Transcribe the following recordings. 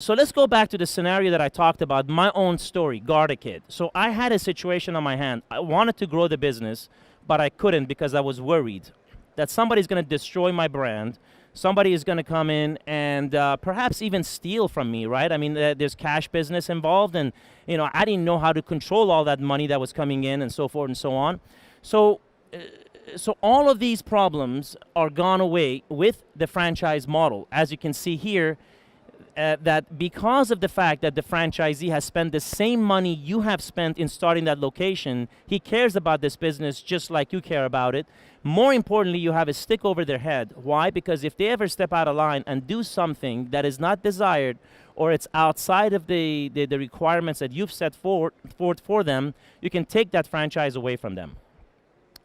So let's go back to the scenario that I talked about, my own story, Garda So I had a situation on my hand. I wanted to grow the business, but I couldn't because I was worried that somebody's going to destroy my brand. Somebody is going to come in and perhaps even steal from me, right? I mean, there's cash business involved, and I didn't know how to control all that money that was coming in, and so forth and so on. So, so all of these problems are gone away with the franchise model. As you can see here, that because of the fact that the franchisee has spent the same money you have spent in starting that location, he cares about this business just like you care about it. More importantly, you have a stick over their head. Why? Because if they ever step out of line and do something that is not desired, or it's outside of the requirements that you've set forth for them, you can take that franchise away from them.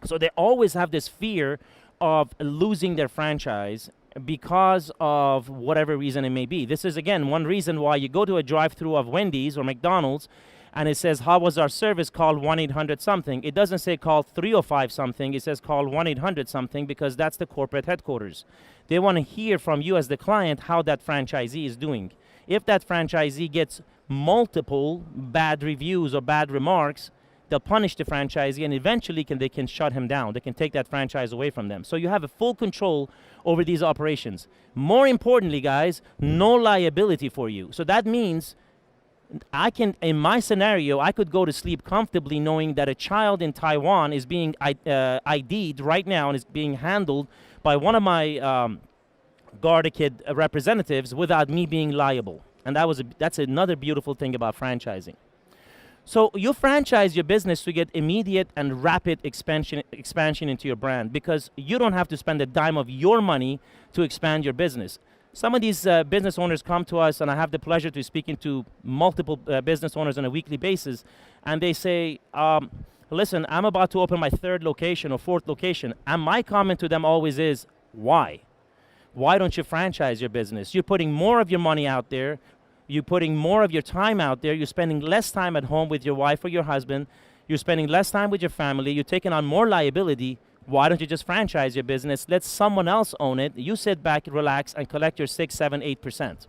So they always have this fear of losing their franchise because of whatever reason it may be. This is, again, one reason why you go to a drive-through of Wendy's or McDonald's and it says, how was our service? Call 1-800-something. It doesn't say call 305-something. It says call 1-800-something because that's the corporate headquarters. They want to hear from you as the client how that franchisee is doing. If that franchisee gets multiple bad reviews or bad remarks, they'll punish the franchisee, and eventually they can shut him down. They can take that franchise away from them. So you have a full control over these operations. More importantly, guys, no liability for you. So that means I can, in my scenario, I could go to sleep comfortably knowing that a child in Taiwan is being ID'd right now and is being handled by one of my Garda representatives without me being liable. And that's another beautiful thing about franchising. So you franchise your business to get immediate and rapid expansion into your brand because you don't have to spend a dime of your money to expand your business. Some of these business owners come to us, and I have the pleasure to speaking to multiple business owners on a weekly basis, and they say, listen, I'm about to open my third location or fourth location. And my comment to them always is, why? Why don't you franchise your business? You're putting more of your money out there. You're putting more of your time out there. You're spending less time at home with your wife or your husband. You're spending less time with your family. You're taking on more liability. Why don't you just franchise your business? Let someone else own it. You sit back, relax, and collect your 6, 7, 8%.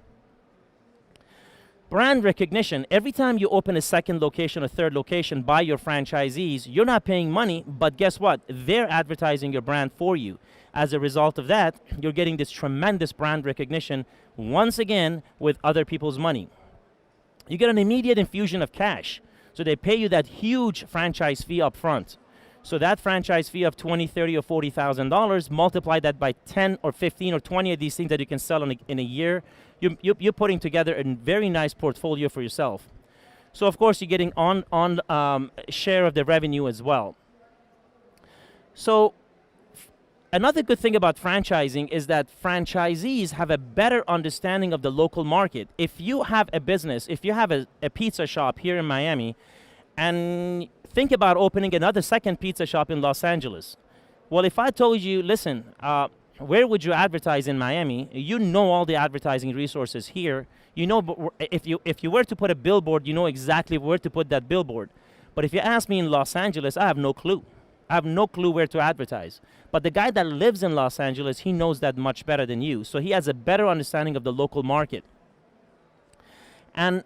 Brand recognition. Every time you open a second location or third location by your franchisees, you're not paying money, but guess what? They're advertising your brand for you. As a result of that, you're getting this tremendous brand recognition, once again, with other people's money. You get an immediate infusion of cash. So they pay you that huge franchise fee up front. So that franchise fee of $20, $30, or $40,000, multiply that by 10 or 15 or 20 of these things that you can sell in a year, you're putting together a very nice portfolio for yourself. So of course, you're getting on share of the revenue as well. So another good thing about franchising is that franchisees have a better understanding of the local market. If you have a business, if you have a pizza shop here in Miami, and think about opening another second pizza shop in Los Angeles. Well, if I told you, listen, where would you advertise in Miami? You know all the advertising resources here. You know, if you were to put a billboard, you know exactly where to put that billboard. But if you ask me in Los Angeles, I have no clue. I have no clue where to advertise. But the guy that lives in Los Angeles, he knows that much better than you. So he has a better understanding of the local market. And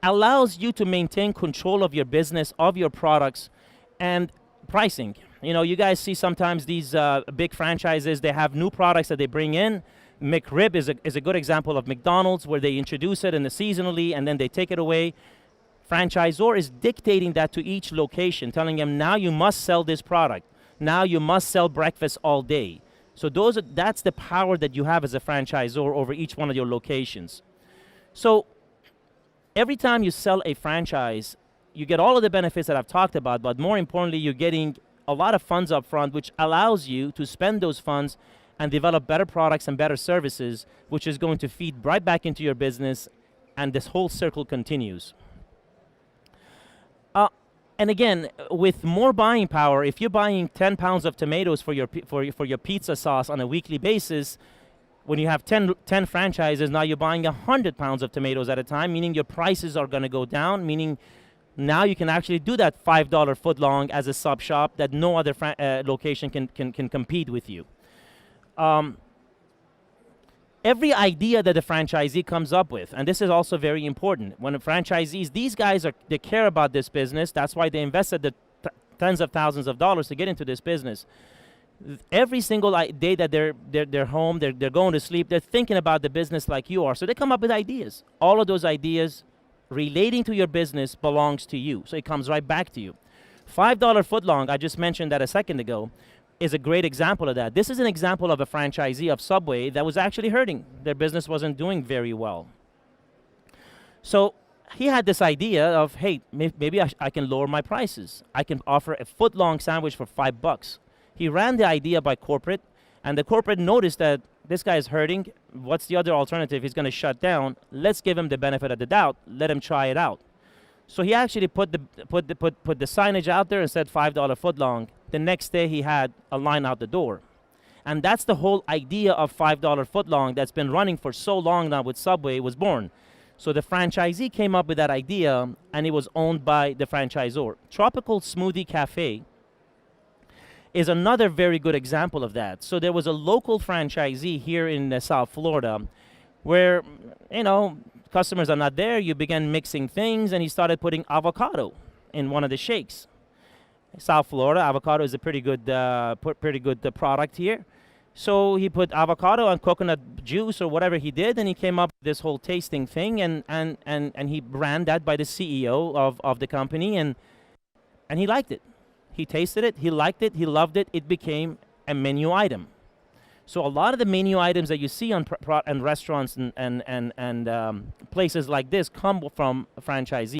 allows you to maintain control of your business, of your products, and pricing. You know, you guys see sometimes these big franchises, they have new products that they bring in. McRib is a good example of McDonald's, where they introduce it in the seasonally and then they take it away. Franchisor is dictating that to each location, telling them, now you must sell this product. Now you must sell breakfast all day. So that's the power that you have as a franchisor over each one of your locations. So every time you sell a franchise, you get all of the benefits that I've talked about, but more importantly, you're getting a lot of funds up front, which allows you to spend those funds and develop better products and better services, which is going to feed right back into your business, and this whole circle continues. And again, with more buying power, if you're buying 10 pounds of tomatoes for your pizza sauce on a weekly basis, when you have 10 franchises, now you're buying 100 pounds of tomatoes at a time, meaning your prices are going to go down, meaning now you can actually do that $5 footlong as a sub shop that no other location can compete with you. Every idea that the franchisee comes up with, and this is also very important, when the franchisees, these guys they care about this business. That's why they invested the tens of thousands of dollars to get into this business. Every single day that they're home, they're going to sleep, they're thinking about the business like you are. So they come up with ideas. All of those ideas relating to your business belongs to you. So it comes right back to you. $5 footlong, I just mentioned that a second ago, is a great example of that. This is an example of a franchisee of Subway that was actually hurting. Their business wasn't doing very well. So he had this idea of, hey, maybe I can lower my prices. I can offer a foot-long sandwich for $5. He ran the idea by corporate, and the corporate noticed that this guy is hurting. What's the other alternative? He's going to shut down. Let's give him the benefit of the doubt. Let him try it out. So he actually put the signage out there and said $5 footlong. The next day he had a line out the door. And that's the whole idea of $5 footlong that's been running for so long now with Subway was born. So the franchisee came up with that idea, and it was owned by the franchisor. Tropical Smoothie Cafe is another very good example of that. So there was a local franchisee here in South Florida where, customers are not there. You began mixing things, and he started putting avocado in one of the shakes. South Florida, avocado is a pretty good product here. So he put avocado and coconut juice or whatever he did, and he came up with this whole tasting thing, and he ran that by the CEO of the company, and he liked it. He tasted it, he liked it, he loved it. It became a menu item. So a lot of the menu items that you see on restaurants and places like this come from franchisees.